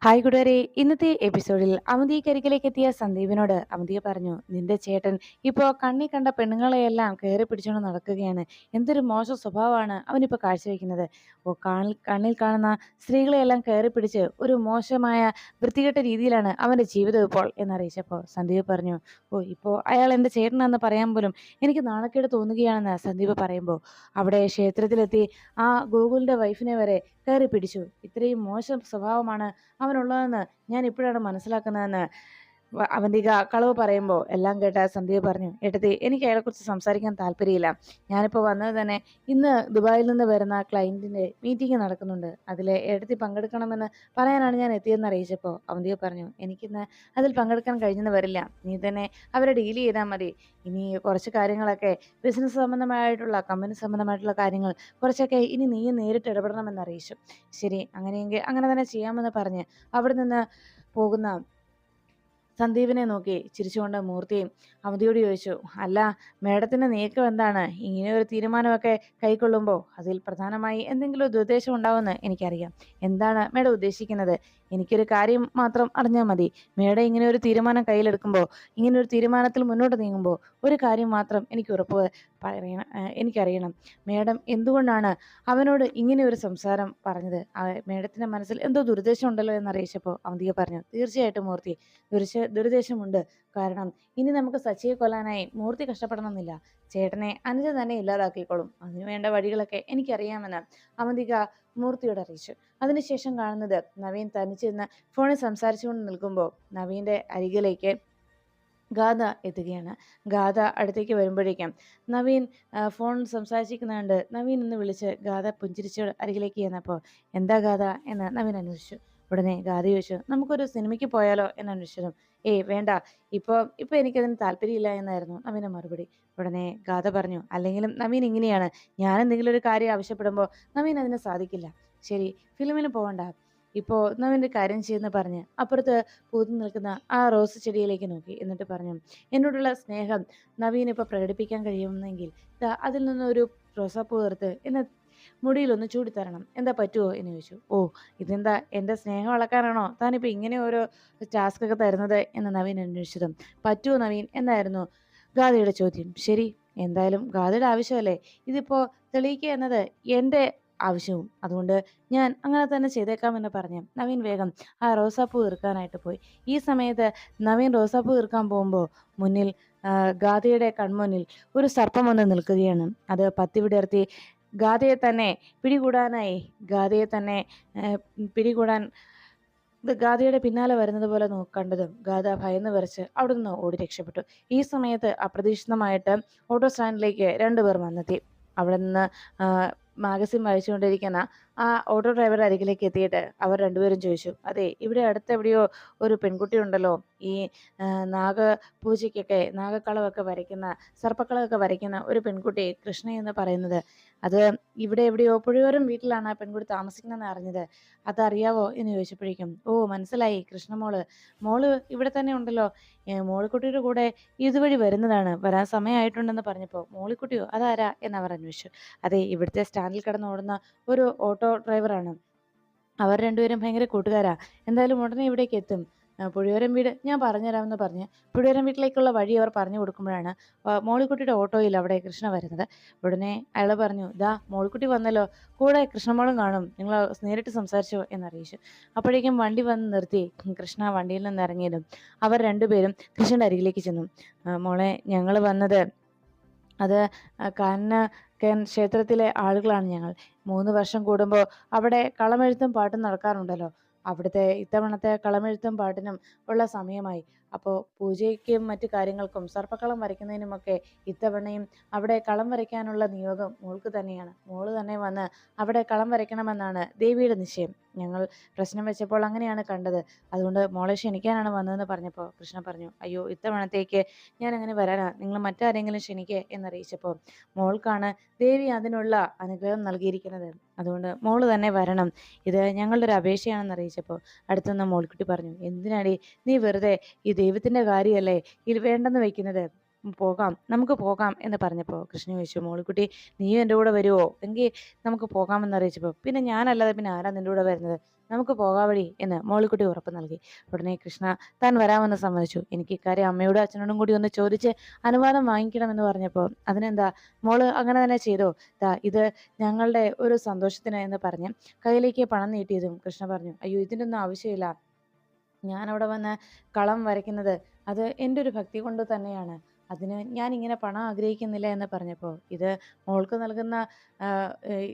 Hi കൂട്ടുകാരെ, ഇന്നത്തെ എപ്പിസോഡിൽ അവന്തിക്കരികിലേക്ക് എത്തിയ സന്ദീപിനോട് അവന്തിക പറഞ്ഞു, നിന്റെ ചേട്ടൻ ഇപ്പോ കണ്ണി കണ്ട പെണ്ണുങ്ങളെയെല്ലാം കയറി പിടിച്ചുകൊണ്ട് നടക്കുകയാണ്. എന്തൊരു മോശം സ്വഭാവമാണ് അവനിപ്പോൾ കാഴ്ചവെക്കുന്നത്. കണ്ണിൽ കാണുന്ന സ്ത്രീകളെയെല്ലാം കയറി പിടിച്ച് ഒരു മോശമായ വൃത്തികെട്ട രീതിയിലാണ് അവന്റെ ജീവിതം ഇപ്പോൾ എന്നറിയിച്ചപ്പോൾ സന്ദീപ് പറഞ്ഞു, ഇപ്പോൾ അയാൾ എൻ്റെ ചേട്ടനാണെന്ന് പറയാൻ പോലും എനിക്ക് നാണക്കേട് തോന്നുകയാണെന്ന് സന്ദീപ് പറയുമ്പോൾ അവിടെ ക്ഷേത്രത്തിലെത്തി ആ ഗോകുലിന്റെ വൈഫിനെ വരെ കയറി പിടിച്ചു. ഇത്രയും മോശം സ്വഭാവമാണ് അവനുള്ളതെന്ന് ഞാൻ ഇപ്പോഴാണ് മനസ്സിലാക്കുന്നതെന്ന് അവന്തിക കളവ് പറയുമ്പോൾ എല്ലാം കേട്ട സന്ധ്യ പറഞ്ഞു, ഏട്ടത്തി എനിക്ക് അയാളെക്കുറിച്ച് സംസാരിക്കാൻ താല്പര്യമില്ല. ഞാനിപ്പോൾ വന്നത് തന്നെ ഇന്ന് ദുബായിൽ നിന്ന് വരുന്ന ക്ലയൻറ്റിൻ്റെ മീറ്റിംഗ് നടക്കുന്നുണ്ട്. അതിൽ ഏട്ടത്തി പങ്കെടുക്കണമെന്ന് പറയാനാണ് ഞാൻ എത്തിയതെന്ന് അറിയിച്ചപ്പോൾ അവന്തിക പറഞ്ഞു, എനിക്കിന്ന് അതിൽ പങ്കെടുക്കാൻ കഴിഞ്ഞെന്ന് വരില്ല. നീ തന്നെ അവരെ ഡീൽ ചെയ്താൽ മതി. ഇനി കുറച്ച് കാര്യങ്ങളൊക്കെ ബിസിനസ് സംബന്ധമായിട്ടുള്ള കമ്പനി സംബന്ധമായിട്ടുള്ള കാര്യങ്ങൾ കുറച്ചൊക്കെ ഇനി നീ നേരിട്ട് ഇടപെടണമെന്ന് അറിയിച്ചു. ശരി, അങ്ങനെയെങ്കിൽ അങ്ങനെ തന്നെ ചെയ്യാമെന്ന് പറഞ്ഞ് അവിടെ നിന്ന് പോകുന്ന സന്ദീപിനെ നോക്കി ചിരിച്ചുകൊണ്ട് മൂർത്തിയും അവധിയോട് ചോദിച്ചു, അല്ല മേഡത്തിൻ്റെ നീക്കം എന്താണ്? ഇങ്ങനെ ഒരു തീരുമാനമൊക്കെ കൈക്കൊള്ളുമ്പോൾ അതിൽ പ്രധാനമായി എന്തെങ്കിലും ഒരു ദുരുദ്ദേശം ഉണ്ടാവുമെന്ന് എനിക്കറിയാം. എന്താണ് മേഡം ഉദ്ദേശിക്കുന്നത്? എനിക്കൊരു കാര്യം മാത്രം അറിഞ്ഞാൽ മതി. മേഡം ഇങ്ങനെ ഒരു തീരുമാനം കയ്യിലെടുക്കുമ്പോൾ, ഇങ്ങനെ ഒരു തീരുമാനത്തിൽ മുന്നോട്ട് നീങ്ങുമ്പോൾ ഒരു കാര്യം മാത്രം എനിക്ക് ഉറപ്പ് പറയണം, എനിക്കറിയണം. മേഡം എന്തുകൊണ്ടാണ് അവനോട് ഇങ്ങനെ ഒരു സംസാരം പറഞ്ഞത്? മേഡത്തിൻ്റെ മനസ്സിൽ എന്തോ ദുരുദ്ദേശം ഉണ്ടല്ലോ എന്നറിയിച്ചപ്പോൾ അവന്തിക പറഞ്ഞു, തീർച്ചയായിട്ടും മൂർത്തി, ദുരുദ്ദേശമുണ്ട്. കാരണം ഇനി നമുക്ക് സച്ചിയെ കൊല്ലാനായി മൂർത്തി കഷ്ടപ്പെടണമെന്നില്ല. ചേട്ടനെ അനുജ തന്നെ ഇല്ലാതാക്കിക്കോളും. അതിനുവേണ്ട വഴികളൊക്കെ എനിക്കറിയാമെന്ന് അവന്തിക മൂർത്തിയോട് അറിയിച്ചു. അതിനുശേഷം കാണുന്നത് നവീൻ തനിച്ചിരുന്ന് ഫോണിൽ സംസാരിച്ചുകൊണ്ട് നിൽക്കുമ്പോൾ നവീൻ്റെ അരികിലേക്ക് ഗാഥ എത്തുകയാണ്. ഗാഥ അടുത്തേക്ക് വരുമ്പോഴേക്കും നവീൻ ഫോൺ സംസാരിച്ചിരിക്കുന്ന നവീൻ എന്ന് വിളിച്ച് ഗാഥ പുഞ്ചിരിച്ച് അരികിലേക്ക് ചെന്നപ്പോൾ, എന്താ ഗാഥ എന്ന് നവീൻ അന്വേഷിച്ചു. ഉടനെ ഗാഥ ചോദിച്ചു, നമുക്കൊരു സിനിമയ്ക്ക് പോയാലോ എന്ന് അന്വേഷിച്ചതും, ഏയ് വേണ്ട, ഇപ്പോൾ എനിക്കതിന് താല്പര്യമില്ല എന്നായിരുന്നു നവീൻ്റെ മറുപടി. ഉടനെ ഗാഥ പറഞ്ഞു, അല്ലെങ്കിലും നവീൻ ഇങ്ങനെയാണ്, ഞാൻ എന്തെങ്കിലും ഒരു കാര്യം ആവശ്യപ്പെടുമ്പോൾ നവീൻ അതിന് സാധിക്കില്ല. ശരി, ഫിലിമിന് പോകണ്ട, ഇപ്പോൾ നവീൻ്റെ കാര്യം ചെയ്യുന്ന പറഞ്ഞ് അപ്പുറത്ത് പൂത്തു നിൽക്കുന്ന ആ റോസ് ചെടിയിലേക്ക് നോക്കി. എന്നിട്ട് പറഞ്ഞു, എന്നോടുള്ള സ്നേഹം നവീൻ ഇപ്പോൾ പ്രകടിപ്പിക്കാൻ കഴിയുമെങ്കിൽ അതിൽ നിന്നൊരു റോസാപ്പൂ തീർത്ത് എന്നെ മുടിയിലൊന്ന് ചൂടിത്തരണം. എന്താ പറ്റുമോ എന്ന് ചോദിച്ചു. ഇതെന്താ എൻ്റെ സ്നേഹം അളക്കാനാണോ താനിപ്പോൾ ഇങ്ങനെ ഓരോ ടാസ്ക് ഒക്കെ തരുന്നത് എന്ന് നവീൻ അന്വേഷിച്ചതും, പറ്റുമോ നവീൻ എന്നായിരുന്നു ഗാഥയുടെ ചോദ്യം. ശരി, എന്തായാലും ഗാഥയുടെ ആവശ്യമല്ലേ, ഇതിപ്പോൾ തെളിയിക്കുക എന്നത് എൻ്റെ ആവശ്യവും, അതുകൊണ്ട് ഞാൻ അങ്ങനെ തന്നെ ചെയ്തേക്കാമെന്ന് പറഞ്ഞ് നവീൻ വേഗം ആ റോസാപ്പൂ തീർക്കാനായിട്ട് പോയി. ഈ സമയത്ത് നവീൻ റോസാപ്പൂ തീർക്കാൻ പോകുമ്പോൾ മുന്നിൽ ഗാഥയുടെ കൺമുന്നിൽ ഒരു സർപ്പം വന്ന് നിൽക്കുകയാണ്. അത് പത്തി വിടർത്തി ഗാഥയെ തന്നെ പിടികൂടാനായി പിടികൂടാൻ ഗാഥയുടെ പിന്നാലെ വരുന്നത് പോലെ കണ്ടതും ഗാഥ ഭയന്ന് വിറച്ച് അവിടെ നിന്ന് ഓടി രക്ഷപ്പെട്ടു. ഈ സമയത്ത് അപ്രതീക്ഷിതമായിട്ട് ഓട്ടോ സ്റ്റാൻഡിലേക്ക് രണ്ടുപേർ വന്നെത്തി. അവിടെ നിന്ന് മാഗസിൻ വായിച്ചുകൊണ്ടിരിക്കുന്ന ആ ഓട്ടോ ഡ്രൈവറുടെ അരികിലേക്ക് എത്തിയിട്ട് അവർ രണ്ടുപേരും ചോദിച്ചു, അതെ, ഇവിടെ അടുത്തെവിടെയോ ഒരു പെൺകുട്ടി ഉണ്ടല്ലോ, ഈ നാഗപൂജയ്ക്കൊക്കെ നാഗക്കളമൊക്കെ വരയ്ക്കുന്ന, സർപ്പക്കളമൊക്കെ വരയ്ക്കുന്ന ഒരു പെൺകുട്ടി, കൃഷ്ണ എന്ന് പറയുന്നത്. അത് ഇവിടെ എവിടെയോ പുഴയോരം വീട്ടിലാണ് ആ പെൺകുട്ടി താമസിക്കുന്നതെന്ന് അറിഞ്ഞത്. അതറിയാവോ എന്ന് ചോദിച്ചപ്പോഴേക്കും, മനസ്സിലായി, മോള് ഇവിടെ തന്നെ ഉണ്ടല്ലോ, മോളിക്കുട്ടിയുടെ കൂടെ ഇതുവഴി വരുന്നതാണ്, വരാൻ സമയമായിട്ടുണ്ടെന്ന് പറഞ്ഞപ്പോൾ, മോളിക്കുട്ടിയോ, അതാരാ എന്നവർ അന്വേഷിച്ചു. അതെ, ഇവിടുത്തെ സ്റ്റാൻഡിൽ കിടന്നോടുന്ന ഒരു ഓട്ടോ ഡ്രൈവറാണ്. അവർ രണ്ടുപേരും ഭയങ്കര കൂട്ടുകാരാ. എന്തായാലും ഉടനെ ഇവിടേക്ക് എത്തും. പുഴയോരം വീട് ഞാൻ പറഞ്ഞുതരാമെന്ന് പറഞ്ഞ് പുഴയോരം വീട്ടിലേക്കുള്ള വഴി അവർ പറഞ്ഞു കൊടുക്കുമ്പോഴാണ് മോളിക്കുട്ടിയുടെ ഓട്ടോയിൽ അവിടെ കൃഷ്ണ വരുന്നത്. ഉടനെ അയാൾ പറഞ്ഞു, ദാ മോളിക്കുട്ടി വന്നല്ലോ, കൂടെ കൃഷ്ണമോളും കാണും, നിങ്ങൾ നേരിട്ട് സംസാരിച്ചോ എന്നറിയിച്ചു. അപ്പോഴേക്കും വണ്ടി വന്ന് നിർത്തി കൃഷ്ണ വണ്ടിയിൽ നിന്ന് ഇറങ്ങിയതും അവർ രണ്ടുപേരും കൃഷ്ണയുടെ അരികിലേക്ക് ചെന്നു. മോളെ, ഞങ്ങൾ വന്നത് അത് കാനനക്കൻ ക്ഷേത്രത്തിലെ ആളുകളാണ് ഞങ്ങൾ. 3 വർഷം കൂടുമ്പോൾ അവിടെ കളമെഴുത്തും പാട്ടും നടക്കാറുണ്ടല്ലോ. അവിടുത്തെ ഇത്തവണത്തെ കളമെഴുത്തും പാട്ടിനും ഉള്ള സമയമായി. അപ്പോൾ പൂജയ്ക്കും മറ്റു കാര്യങ്ങൾക്കും സർപ്പക്കളം വരയ്ക്കുന്നതിനുമൊക്കെ ഇത്തവണയും അവിടെ കളം വരയ്ക്കാനുള്ള നിയോഗം മോൾക്ക് തന്നെയാണ്. മോള് തന്നെ വന്ന് അവിടെ കളം വരയ്ക്കണമെന്നാണ് ദേവിയുടെ നിശ്ചയം. ഞങ്ങൾ പ്രശ്നം വെച്ചപ്പോൾ അങ്ങനെയാണ് കണ്ടത്. അതുകൊണ്ട് മോളെ ക്ഷണിക്കാനാണ് വന്നതെന്ന് പറഞ്ഞപ്പോൾ കൃഷ്ണ പറഞ്ഞു, അയ്യോ, ഇത്തവണത്തേക്ക് ഞാൻ അങ്ങനെ വരാനാ, നിങ്ങൾ മറ്റാരെങ്കിലും ക്ഷണിക്കുക എന്നറിയിച്ചപ്പോൾ, മോൾക്കാണ് ദേവി അതിനുള്ള അനുഗ്രഹം നൽകിയിരിക്കുന്നത്, അതുകൊണ്ട് മോള് തന്നെ വരണം, ഇത് ഞങ്ങളുടെ ഒരു അപേക്ഷയാണെന്ന് അറിയിച്ചപ്പോൾ അടുത്തുനിന്ന് മോൾക്കുട്ടി പറഞ്ഞു, എന്തിനാടി നീ വെറുതെ ഈ ദൈവത്തിൻ്റെ കാര്യമല്ലേ ഇത് വേണ്ടെന്ന് വെക്കുന്നത്? പോകാം, നമുക്ക് പോകാം എന്ന് പറഞ്ഞപ്പോൾ കൃഷ്ണ ചോദിച്ചു, മോളിക്കുട്ടി നീയും എൻ്റെ കൂടെ വരുവോ? എങ്കിൽ നമുക്ക് പോകാമെന്ന് അറിയിച്ചപ്പോൾ, പിന്നെ ഞാനല്ലാതെ പിന്നെ ആരാ നിൻ്റെ കൂടെ വരുന്നത്? നമുക്ക് പോകാവഴി എന്ന് മോളിക്കുട്ടി ഉറപ്പ് നൽകി. ഉടനെ കൃഷ്ണ താൻ വരാമെന്ന് സമ്മതിച്ചു. എനിക്ക് ഇക്കാര്യം അമ്മയോടും അച്ഛനോടും കൂടി ഒന്ന് ചോദിച്ച് അനുവാദം വാങ്ങിക്കണമെന്ന് പറഞ്ഞപ്പോൾ, അതിനെന്താ മോള് അങ്ങനെ തന്നെ ചെയ്തോ, ഇത് ഞങ്ങളുടെ ഒരു സന്തോഷത്തിന് എന്ന് പറഞ്ഞ് കയ്യിലേക്ക് പണം നീട്ടിയതും കൃഷ്ണ പറഞ്ഞു, അയ്യോ ഇതിൻ്റെ ഒന്നും ആവശ്യമില്ല, ഞാനവിടെ വന്ന് കളം വരയ്ക്കുന്നത് അത് എൻ്റെ ഒരു ഭക്തി കൊണ്ട് തന്നെയാണ്. അതിന് ഞാൻ ഇങ്ങനെ പണം ആഗ്രഹിക്കുന്നില്ല എന്ന് പറഞ്ഞപ്പോൾ, ഇത് മോൾക്ക് നൽകുന്ന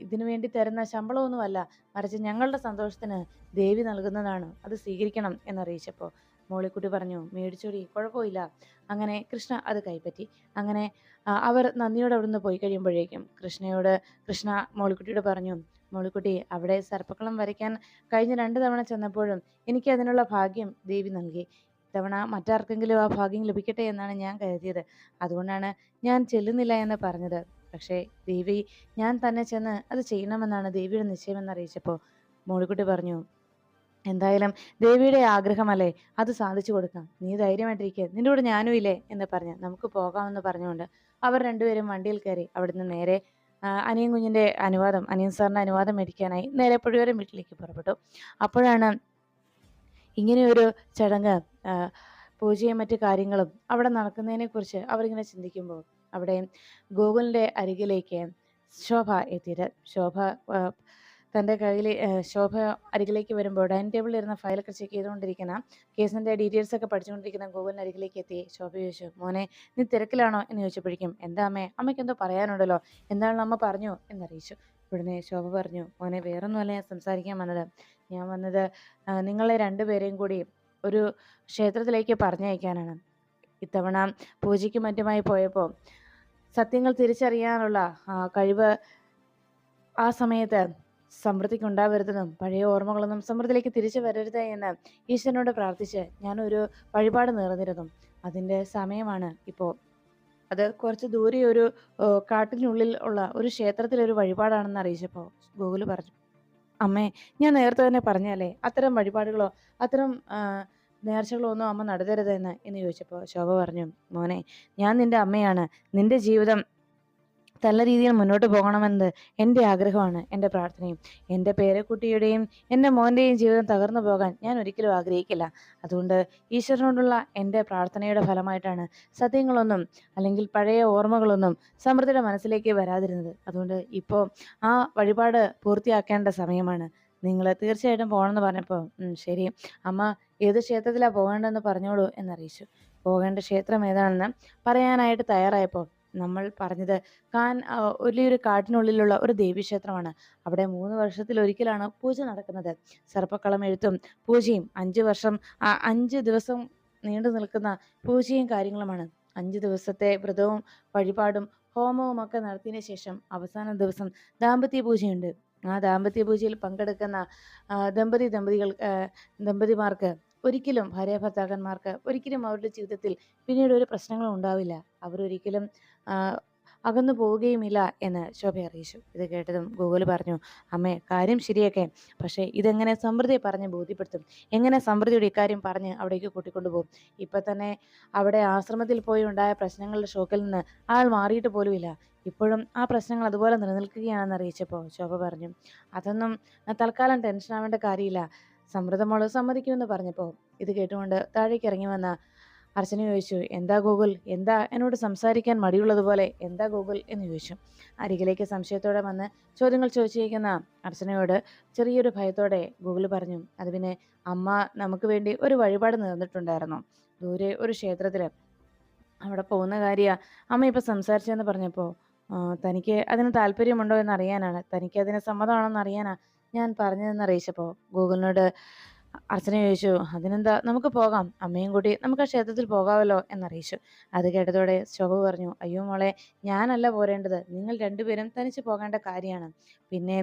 ഇതിനു വേണ്ടി തരുന്ന ശമ്പളമൊന്നുമല്ല, മറിച്ച് ഞങ്ങളുടെ സന്തോഷത്തിന് ദേവി നൽകുന്നതാണ്, അത് സ്വീകരിക്കണം എന്നറിയിച്ചപ്പോൾ മോളിക്കുട്ടി പറഞ്ഞു, മേടിച്ചോടി, കുഴപ്പമില്ല. അങ്ങനെ കൃഷ്ണ അത് കൈപ്പറ്റി. അങ്ങനെ അവർ നന്ദിയോടെ അവിടുന്ന് പോയി കഴിയുമ്പോഴേക്കും കൃഷ്ണ മോളിക്കുട്ടിയോട് പറഞ്ഞു, മോളിക്കുട്ടി അവിടെ സർപ്പക്കളം വരയ്ക്കാൻ കഴിഞ്ഞ 2 തവണ ചെന്നപ്പോഴും എനിക്ക് അതിനുള്ള ഭാഗ്യം ദേവി നൽകി. ഇത്തവണ മറ്റാർക്കെങ്കിലും ആ ഭാഗ്യം ലഭിക്കട്ടെ എന്നാണ് ഞാൻ കരുതിയത്. അതുകൊണ്ടാണ് ഞാൻ ചെല്ലുന്നില്ല എന്ന് പറഞ്ഞത്. പക്ഷേ ദേവി ഞാൻ തന്നെ ചെന്ന് അത് ചെയ്യണമെന്നാണ് ദേവിയുടെ നിശ്ചയമെന്ന് അറിയിച്ചപ്പോൾ മോളിക്കുട്ടി പറഞ്ഞു, എന്തായാലും ദേവിയുടെ ആഗ്രഹമല്ലേ, അത് സാധിച്ചു കൊടുക്കാം. നീ ധൈര്യമായിട്ടിരിക്കുക, നിന്റെ കൂടെ ഞാനും ഇല്ലേ എന്ന് പറഞ്ഞ് നമുക്ക് പോകാമെന്ന് പറഞ്ഞുകൊണ്ട് അവർ രണ്ടുപേരും വണ്ടിയിൽ കയറി അവിടുന്ന് നേരെ അനിയൻ സാറിന്റെ അനുവാദം മേടിക്കാനായി നേരെ പുഴയോരം വീട്ടിലേക്ക് പുറപ്പെട്ടു. അപ്പോഴാണ് ഇങ്ങനെയൊരു ചടങ്ങ്, പൂജയും മറ്റു കാര്യങ്ങളും അവിടെ നടക്കുന്നതിനെക്കുറിച്ച് അവരിങ്ങനെ ചിന്തിക്കുമ്പോൾ അവിടെ ഗോകുലിന്റെ അരികിലേക്ക് ശോഭ എത്തിയത്. തൻ്റെ കയ്യിൽ ശോഭ അരികിലേക്ക് വരുമ്പോൾ ഡൈനിങ് ടേബിളിൽ ഇരുന്ന ഫയലൊക്കെ ചെക്ക് ചെയ്തുകൊണ്ടിരിക്കുന്ന, കേസിൻ്റെ ഡീറ്റെയിൽസ് ഒക്കെ പഠിച്ചുകൊണ്ടിരിക്കുന്ന ഗോകുലിൻ്റെ അരികിലേക്ക് എത്തി ശോഭ ചോദിച്ചു, മോനെ നീ തിരക്കിലാണോ എന്ന് ചോദിച്ചപ്പോഴേക്കും, എന്താ അമ്മയ്ക്ക് എന്തോ പറയാനുണ്ടല്ലോ, എന്താണ് അമ്മ പറഞ്ഞു എന്നറിയിച്ചു. ഉടനെ ശോഭ പറഞ്ഞു, മോനെ വേറൊന്നുമല്ല ഞാൻ സംസാരിക്കാൻ വന്നത്, ഞാൻ വന്നത് നിങ്ങളെ രണ്ടുപേരെയും കൂടി ഒരു ക്ഷേത്രത്തിലേക്ക് പറഞ്ഞയക്കാനാണ്. ഇത്തവണ പൂജയ്ക്ക് മറ്റുമായി പോയപ്പോൾ സത്യങ്ങൾ തിരിച്ചറിയാനുള്ള കഴിവ് ആ സമയത്ത് സമൃദ്ധിക്ക് ഉണ്ടാവരുതെന്നും പഴയ ഓർമ്മകളൊന്നും സമൃദ്ധിയിലേക്ക് തിരിച്ചു വരരുത് എന്ന് ഈശ്വരനോട് പ്രാർത്ഥിച്ച് ഞാനൊരു വഴിപാട് നേർന്നിരുന്നു. അതിൻ്റെ സമയമാണ് ഇപ്പോൾ. അത് കുറച്ച് ദൂരെ ഒരു കാട്ടിനുള്ളിൽ ഉള്ള ഒരു ക്ഷേത്രത്തിലൊരു വഴിപാടാണെന്ന് അറിയിച്ചപ്പോൾ ഗോകുല് പറഞ്ഞു, അമ്മേ ഞാൻ നേരത്തെ തന്നെ പറഞ്ഞല്ലേ അത്തരം വഴിപാടുകളോ അത്തരം നേർച്ചകളോ ഒന്നും അമ്മ നടത്തരുതെന്ന് ചോദിച്ചപ്പോൾ ശോഭ പറഞ്ഞു, മോനെ ഞാൻ നിന്റെ അമ്മയാണ്, നിന്റെ ജീവിതം നല്ല രീതിയിൽ മുന്നോട്ട് പോകണമെന്നത് എൻ്റെ ആഗ്രഹമാണ്, എൻ്റെ പ്രാർത്ഥനയും. എൻ്റെ പേരക്കുട്ടിയുടെയും എൻ്റെ മോൻ്റെയും ജീവിതം തകർന്നു പോകാൻ ഞാൻ ഒരിക്കലും ആഗ്രഹിക്കില്ല. അതുകൊണ്ട് ഈശ്വരനോടുള്ള എൻ്റെ പ്രാർത്ഥനയുടെ ഫലമായിട്ടാണ് സത്യങ്ങളൊന്നും അല്ലെങ്കിൽ പഴയ ഓർമ്മകളൊന്നും സമൃദ്ധിയുടെ മനസ്സിലേക്ക് വരാതിരുന്നത്. അതുകൊണ്ട് ഇപ്പോൾ ആ വഴിപാട് പൂർത്തിയാക്കേണ്ട സമയമാണ്. നിങ്ങൾ തീർച്ചയായിട്ടും പോകണമെന്ന് പറഞ്ഞപ്പോൾ, ശരി അമ്മ, ഏത് ക്ഷേത്രത്തിലാണ് പോകേണ്ടതെന്ന് പറഞ്ഞോളൂ എന്നറിയിച്ചു. പോകേണ്ട ക്ഷേത്രം ഏതാണെന്ന് പറയാനായിട്ട് തയ്യാറായപ്പോൾ നമ്മൾ പറഞ്ഞത് വലിയൊരു കാട്ടിനുള്ളിലുള്ള ഒരു ദേവീക്ഷേത്രമാണ്. അവിടെ 3 വർഷത്തിലൊരിക്കലാണ് പൂജ നടക്കുന്നത്. സർപ്പക്കളം എഴുത്തും പൂജയും 5 ദിവസം നീണ്ടു നിൽക്കുന്ന പൂജയും കാര്യങ്ങളുമാണ്. 5 ദിവസത്തെ വ്രതവും വഴിപാടും ഹോമവും ഒക്കെ നടത്തിയതിനു ശേഷം അവസാന ദിവസം ദാമ്പത്യ പൂജയുണ്ട്. ആ ദാമ്പത്യ പൂജയിൽ പങ്കെടുക്കുന്ന ദമ്പതിമാർക്ക് ഒരിക്കലും, ഭാര്യ ഭർത്താക്കന്മാർക്ക് ഒരിക്കലും അവരുടെ ജീവിതത്തിൽ പിന്നീട് ഒരു പ്രശ്നങ്ങളും ഉണ്ടാവില്ല. അവരൊരിക്കലും അകന്നു പോവുകയുമില്ല എന്ന് ശോഭ അറിയിച്ചു. ഇത് കേട്ടതും ഗോകുല് പറഞ്ഞു, അമ്മേ കാര്യം ശരിയൊക്കെ, പക്ഷേ ഇതെങ്ങനെ സമൃദ്ധിയെ പറഞ്ഞ് ബോധ്യപ്പെടുത്തും? എങ്ങനെ സമൃദ്ധിയുടെ ഇക്കാര്യം പറഞ്ഞ് അവിടേക്ക് കൂട്ടിക്കൊണ്ടുപോകും? ഇപ്പം തന്നെ അവിടെ ആശ്രമത്തിൽ പോയി ഉണ്ടായ പ്രശ്നങ്ങളുടെ ഷോക്കിൽ നിന്ന് ആൾ മാറിയിട്ട് പോലുമില്ല. ഇപ്പോഴും ആ പ്രശ്നങ്ങൾ അതുപോലെ നിലനിൽക്കുകയാണെന്ന് അറിയിച്ചപ്പോൾ ശോഭ പറഞ്ഞു, അതൊന്നും തൽക്കാലം ടെൻഷൻ ആവേണ്ട കാര്യമില്ല, സമൃദ്ധമോള് സമ്മതിക്കുമെന്ന് പറഞ്ഞപ്പോൾ ഇത് കേട്ടുകൊണ്ട് താഴേക്ക് ഇറങ്ങി വന്ന അർച്ചന ചോദിച്ചു, എന്താ ഗോകുൽ, എന്താ എന്നോട് സംസാരിക്കാൻ മടിയുള്ളതുപോലെ, എന്താ ഗോകുൽ എന്ന് ചോദിച്ചു. അരികിലേക്ക് സംശയത്തോടെ വന്ന് ചോദ്യങ്ങൾ ചോദിച്ചിരിക്കുന്ന അർച്ചനയോട് ചെറിയൊരു ഭയത്തോടെ ഗോകുൽ പറഞ്ഞു, അത് പിന്നെ അമ്മ നമുക്ക് വേണ്ടി ഒരു വഴിപാട് നേർന്നിട്ടുണ്ടായിരുന്നു ദൂരെ ഒരു ക്ഷേത്രത്തിൽ, അവിടെ പോകുന്ന കാര്യമാണ് അമ്മ ഇപ്പം സംസാരിച്ചതെന്ന് പറഞ്ഞപ്പോൾ, തനിക്ക് അതിന് താല്പര്യമുണ്ടോ എന്നറിയാനാണ്, തനിക്ക് അതിന് സമ്മതമാണോ അറിയാനാണ് ഞാൻ പറഞ്ഞതെന്ന് അറിയിച്ചപ്പോൾ ഗോകുലിനോട് അർച്ചന ചോദിച്ചു, അതിനെന്താ, നമുക്ക് പോകാം, അമ്മയും കൂടി നമുക്ക് ആ ക്ഷേത്രത്തിൽ പോകാമല്ലോ എന്നറിയിച്ചു. അത് കേട്ടതോടെ ശോഭ പറഞ്ഞു, അയ്യോ മോളെ, ഞാനല്ല പോരേണ്ടത്, നിങ്ങൾ രണ്ടുപേരും തനിച്ച് പോകേണ്ട കാര്യമാണ്. പിന്നെ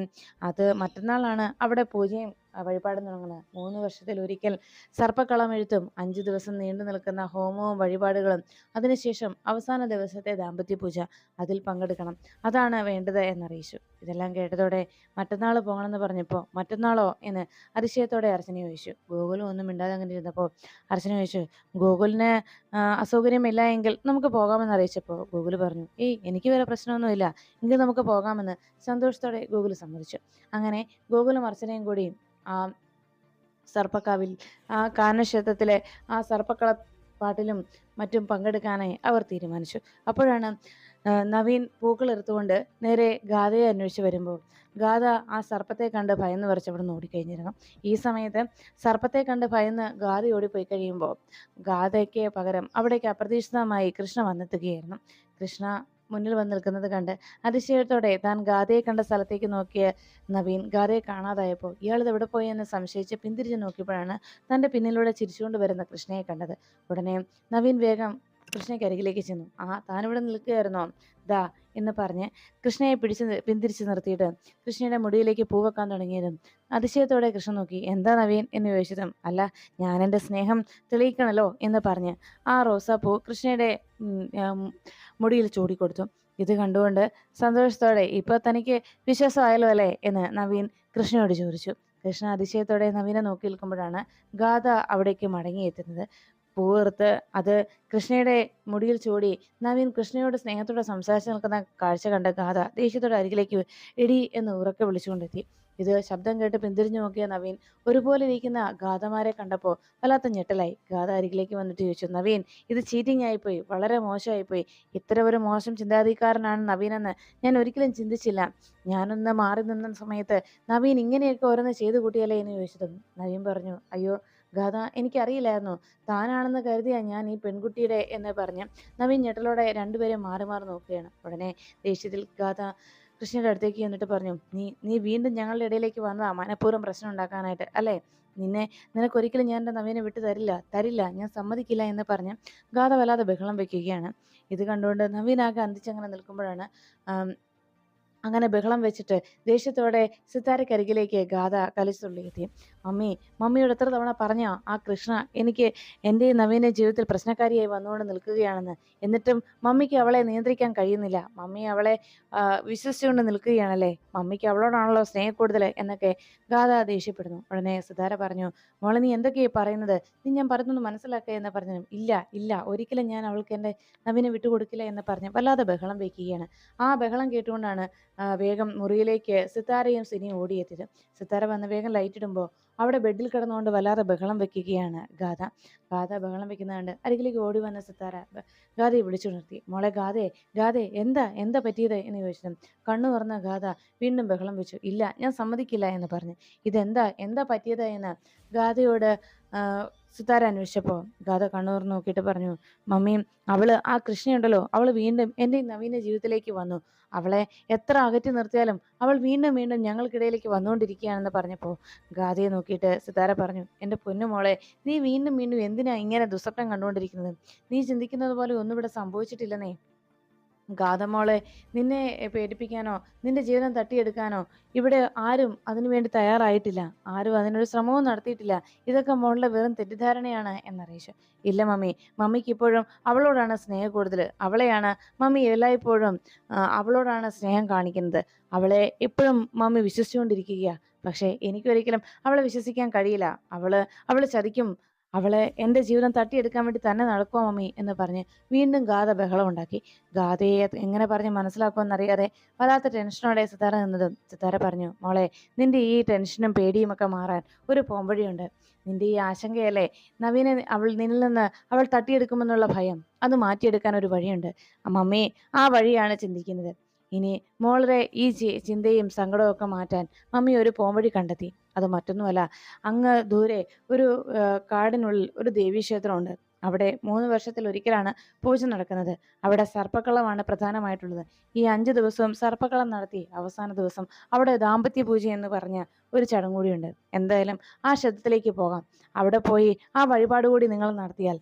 അത് മറ്റന്നാളാണ് അവിടെ പൂജയും വഴിപാടും തുടങ്ങുന്നത്. 3 വർഷത്തിലൊരിക്കൽ സർപ്പക്കളമെഴുത്തും 5 ദിവസം നീണ്ടു നിൽക്കുന്ന ഹോമവും വഴിപാടുകളും, അതിനുശേഷം അവസാന ദിവസത്തെ ദാമ്പത്യപൂജ, അതിൽ പങ്കെടുക്കണം. അതാണ് വേണ്ടത് എന്നറിയിച്ചു. ഇതെല്ലാം കേട്ടതോടെ മറ്റന്നാൾ പോകണമെന്ന് പറഞ്ഞപ്പോൾ, മറ്റന്നാളോ എന്ന് അതിശയത്തോടെ അർച്ചന ചോദിച്ചു. ഗോകുലും ഒന്നും മിണ്ടാതെ അങ്ങനെ ഇരുന്നപ്പോൾ അർച്ചന ചോദിച്ചു, ഗോകുലിന് അസൗകര്യമില്ല എങ്കിൽ നമുക്ക് പോകാമെന്ന് അറിയിച്ചപ്പോൾ ഗോകുൽ പറഞ്ഞു, ഏയ് എനിക്ക് വേറെ പ്രശ്നമൊന്നുമില്ല, എങ്കിൽ നമുക്ക് പോകാമെന്ന് സന്തോഷത്തോടെ ഗോകുൽ സമ്മതിച്ചു. അങ്ങനെ ഗോകുലും അർച്ചനയും കൂടി ആ സർപ്പക്കാവിൽ ആ കാനക്ഷേത്രത്തിലെ ആ സർപ്പക്കള പാട്ടിലും മറ്റും പങ്കെടുക്കാനായി അവർ തീരുമാനിച്ചു. അപ്പോഴാണ് നവീൻ പൂക്കൾ എടുത്തുകൊണ്ട് നേരെ ഗാഥയെ അന്വേഷിച്ച് വരുമ്പോൾ ഗാഥ ആ സർപ്പത്തെ കണ്ട് ഭയന്ന് വിറച്ച് അവിടെ നിന്ന് ഓടിക്കഴിഞ്ഞിരുന്നു. ഈ സമയത്ത് സർപ്പത്തെ കണ്ട് ഭയന്ന് ഗാഥ ഓടിപ്പോയി കഴിയുമ്പോൾ ഗാഥയ്ക്ക് പകരം അവിടേക്ക് അപ്രതീക്ഷിതമായി കൃഷ്ണ വന്നെത്തുകയായിരുന്നു. കൃഷ്ണ മുന്നിൽ വന്ന് നിൽക്കുന്നത് കണ്ട് അതിശയത്തോടെ താൻ ഗാഥയെ കണ്ട സ്ഥലത്തേക്ക് നോക്കിയ നവീൻ ഗാഥയെ കാണാതായപ്പോൾ ഇയാളിത് എവിടെ പോയി എന്ന് സംശയിച്ച് പിന്തിരിഞ്ഞ് നോക്കിയപ്പോഴാണ് തൻ്റെ പിന്നിലൂടെ ചിരിച്ചുകൊണ്ട് വരുന്ന കൃഷ്ണയെ കണ്ടത്. ഉടനെ നവീൻ വേഗം കൃഷ്ണയ്ക്ക് അരികിലേക്ക് ചെന്നു. താനിവിടെ നിൽക്കുകയായിരുന്നോ, ദാ എന്ന് പറഞ്ഞ് കൃഷ്ണയെ പിന്തിരിച്ച് നിർത്തിയിട്ട് കൃഷ്ണയുടെ മുടിയിലേക്ക് പൂ വെക്കാൻ തുടങ്ങിയതും അതിശയത്തോടെ കൃഷ്ണ നോക്കി. എന്താ നവീൻ എന്ന് ചോദിച്ചതും, അല്ല ഞാൻ എൻ്റെ സ്നേഹം തെളിയിക്കണല്ലോ എന്ന് പറഞ്ഞ് ആ റോസാപ്പൂ കൃഷ്ണയുടെ മുടിയിൽ ചൂടിക്കൊടുത്തു. ഇത് കണ്ടുകൊണ്ട് സന്തോഷത്തോടെ ഇപ്പൊ തനിക്ക് വിശ്വാസമായല്ലോ അല്ലേ എന്ന് നവീൻ കൃഷ്ണയോട് ചോദിച്ചു. കൃഷ്ണ അതിശയത്തോടെ നവീനെ നോക്കി നിൽക്കുമ്പോഴാണ് ഗാഥ അവിടേക്ക് മടങ്ങിയെത്തുന്നത്. പൂവെറുത്ത് അത് കൃഷ്ണയുടെ മുടിയിൽ ചൂടി നവീൻ കൃഷ്ണയോട് സ്നേഹത്തോടെ സംസാരിച്ചു നിൽക്കുന്ന കാഴ്ച കണ്ട ഗാഥ ദേഷ്യത്തോടെ അരികിലേക്ക് എടി എന്ന് ഉറക്കെ വിളിച്ചുകൊണ്ടെത്തി. ഇത് ശബ്ദം കേട്ട് പിന്തിരിഞ്ഞു നോക്കിയ നവീൻ ഒരുപോലെ ഇരിക്കുന്ന ഗാഥമാരെ കണ്ടപ്പോൾ വല്ലാത്ത ഞെട്ടലായി. ഗാഥ അരികിലേക്ക് വന്നിട്ട് ചോദിച്ചു, നവീൻ ഇത് ചീറ്റിംഗ് ആയിപ്പോയി, വളരെ മോശമായിപ്പോയി. ഇത്ര ഒരു മോശം ചിന്താധികാരനാണ് നവീനെന്ന് ഞാൻ ഒരിക്കലും ചിന്തിച്ചില്ല. ഞാനൊന്ന് മാറി നിന്ന സമയത്ത് നവീൻ ഇങ്ങനെയൊക്കെ ഓരോന്ന് ചെയ്തു കൂട്ടിയല്ലേ എന്ന് ചോദിച്ചതും നവീൻ പറഞ്ഞു, അയ്യോ ഗാഥ എനിക്കറിയില്ലായിരുന്നു, താനാണെന്ന് കരുതിയാ ഞാൻ ഈ പെൺകുട്ടിയുടെ എന്ന് പറഞ്ഞ് നവീൻ ഞെട്ടലോടെ രണ്ടുപേരും മാറി മാറി നോക്കുകയാണ്. ഉടനെ ദേഷ്യത്തിൽ ഗാഥ കൃഷ്ണയുടെ അടുത്തേക്ക് എന്നിട്ട് പറഞ്ഞു, നീ വീണ്ടും ഞങ്ങളുടെ ഇടയിലേക്ക് വന്നതാ മനഃപൂർവ്വം പ്രശ്നം ഉണ്ടാക്കാനായിട്ട് അല്ലേ? നിനക്കൊരിക്കലും ഞാൻ എൻ്റെ നവീനെ വിട്ടു തരില്ല, ഞാൻ സമ്മതിക്കില്ല എന്ന് പറഞ്ഞ് ഗാഥ വല്ലാതെ ബഹളം വെക്കുകയാണ്. ഇത് കണ്ടുകൊണ്ട് നവീൻ ആകെ അന്തിച്ചങ്ങനെ നിൽക്കുമ്പോഴാണ് അങ്ങനെ ബഹളം വെച്ചിട്ട് ദേഷ്യത്തോടെ സിത്താരക്കരികിലേക്ക് ഗാഥ കലിച്ചുള്ളിയെത്തി. മമ്മിയോട് എത്ര തവണ പറഞ്ഞോ ആ കൃഷ്ണ എനിക്ക് എൻ്റെ നവീന ജീവിതത്തിൽ പ്രശ്നക്കാരിയായി വന്നുകൊണ്ട് നിൽക്കുകയാണെന്ന്. എന്നിട്ടും മമ്മിക്ക് അവളെ നിയന്ത്രിക്കാൻ കഴിയുന്നില്ല. മമ്മി അവളെ വിശ്വസിച്ചുകൊണ്ട് നിൽക്കുകയാണല്ലേ. മമ്മിക്ക് അവളോടാണല്ലോ സ്നേഹക്കൂടുതൽ എന്നൊക്കെ ഗാഥ ദേഷ്യപ്പെടുന്നു. ഉടനെ സിതാര പറഞ്ഞു, മോളെ നീ എന്തൊക്കെയാ പറയുന്നത്? ഞാൻ പറയുന്നത് മനസ്സിലാക്കുക എന്ന് പറഞ്ഞു. ഇല്ല ഒരിക്കലും ഞാൻ അവൾക്ക് എൻ്റെ നവീനെ വിട്ടുകൊടുക്കില്ല എന്ന് പറഞ്ഞ് വല്ലാതെ ബഹളം വയ്ക്കുകയാണ്. ആ ബഹളം കേട്ടുകൊണ്ടാണ് വേഗം മുറിയിലേക്ക് സിത്താരയും സിനിയും ഓടിയെത്തിയത്. സിത്താര വന്ന് വേഗം ലൈറ്റ് ഇടുമ്പോൾ അവിടെ ബെഡിൽ കിടന്നുകൊണ്ട് വല്ലാതെ ബഹളം വെക്കുകയാണ് ഗാഥ. ബഹളം വെക്കുന്നത് അരികിലേക്ക് ഓടി വന്ന സിത്താര ഗാഥയെ വിളിച്ചു നിർത്തി. മോളെ ഗാഥേ എന്താ പറ്റിയത് എന്ന് ചോദിച്ചതും കണ്ണു തുറന്ന ഗാഥ വീണ്ടും ബഹളം വെച്ചു. ഇല്ല ഞാൻ സമ്മതിക്കില്ല എന്ന് പറഞ്ഞു. എന്താ പറ്റിയത് എന്ന് ഗാഥയോട് സിത്താര അന്വേഷിച്ചപ്പോൾ ഗാഥ കണ്ണൂർ നോക്കിയിട്ട് പറഞ്ഞു, മമ്മിയും ആ കൃഷ്ണയുണ്ടല്ലോ, അവൾ വീണ്ടും എൻ്റെ നവീന ജീവിതത്തിലേക്ക് വന്നു. അവളെ എത്ര അകറ്റി നിർത്തിയാലും അവൾ വീണ്ടും ഞങ്ങൾക്കിടയിലേക്ക് വന്നുകൊണ്ടിരിക്കുകയാണെന്ന് പറഞ്ഞപ്പോൾ ഗാഥയെ നോക്കിയിട്ട് സിത്താര പറഞ്ഞു, എൻ്റെ പൊന്നുമോളെ നീ വീണ്ടും എന്തിനാ ഇങ്ങനെ ദുസ്വപ്നം കണ്ടുകൊണ്ടിരിക്കുന്നത്? നീ ചിന്തിക്കുന്നത് പോലെ ഒന്നും ഇവിടെ സംഭവിച്ചിട്ടില്ലെന്നേ. ഗാഥമോളെ നിന്നെ പേടിപ്പിക്കാനോ നിന്റെ ജീവിതം തട്ടിയെടുക്കാനോ ഇവിടെ ആരും അതിനുവേണ്ടി തയ്യാറായിട്ടില്ല. ആരും അതിനൊരു ശ്രമവും നടത്തിയിട്ടില്ല. ഇതൊക്കെ മോളുടെ വെറും തെറ്റിദ്ധാരണയാണ് എന്നറിയിച്ചു. ഇല്ല മമ്മിക്ക് ഇപ്പോഴും അവളോടാണ് സ്നേഹം കൂടുതൽ. അവളെയാണ് മമ്മി എല്ലായ്പ്പോഴും അവളോടാണ് സ്നേഹം കാണിക്കുന്നത്. അവളെ എപ്പോഴും മമ്മി വിശ്വസിച്ചുകൊണ്ടിരിക്കുക. പക്ഷേ എനിക്കൊരിക്കലും അവളെ വിശ്വസിക്കാൻ കഴിയില്ല. അവള് ചതിക്കും. അവളെ എൻ്റെ ജീവിതം തട്ടിയെടുക്കാൻ വേണ്ടി തന്നെ നടക്കുമോ മമ്മി എന്ന് പറഞ്ഞ് വീണ്ടും ഗാഥ ബഹളം ഉണ്ടാക്കി. ഗാഥയെ എങ്ങനെ പറഞ്ഞ് മനസ്സിലാക്കുമെന്നറിയാതെ വല്ലാത്ത ടെൻഷനോടെ സിത്താര നിന്നതും സിത്താര പറഞ്ഞു, മോളെ നിന്റെ ഈ ടെൻഷനും പേടിയും ഒക്കെ മാറാൻ ഒരു പോംവഴിയുണ്ട്. നിന്റെ ഈ ആശങ്കയല്ലേ നവീനെ നിന്നിൽ നിന്ന് അവൾ തട്ടിയെടുക്കുമെന്നുള്ള ഭയം, അത് മാറ്റിയെടുക്കാൻ ഒരു വഴിയുണ്ട്. മമ്മി ആ വഴിയാണ് ചിന്തിക്കുന്നത്. ഇനി മോളുടെ ഈ ചിന്തയും സങ്കടവും ഒക്കെ മാറ്റാൻ മമ്മി ഒരു പോംവഴി കണ്ടെത്തി. അത് മറ്റൊന്നുമല്ല, അങ്ങ് ദൂരെ ഒരു കാടിനുള്ളിൽ ഒരു ദേവീക്ഷേത്രമുണ്ട്. അവിടെ 3 വർഷത്തിലൊരിക്കലാണ് പൂജ നടക്കുന്നത്. അവിടെ സർപ്പക്കളമാണ് പ്രധാനമായിട്ടുള്ളത്. ഈ 5 ദിവസവും സർപ്പക്കളം നടത്തി അവസാന ദിവസം അവിടെ ദാമ്പത്യ പൂജ എന്ന് പറഞ്ഞ ഒരു ചടങ്ങ് കൂടിയുണ്ട്. എന്തായാലും ആ ക്ഷേത്രത്തിലേക്ക് പോകാം. അവിടെ പോയി ആ വഴിപാട് കൂടി നിങ്ങൾ നടത്തിയാൽ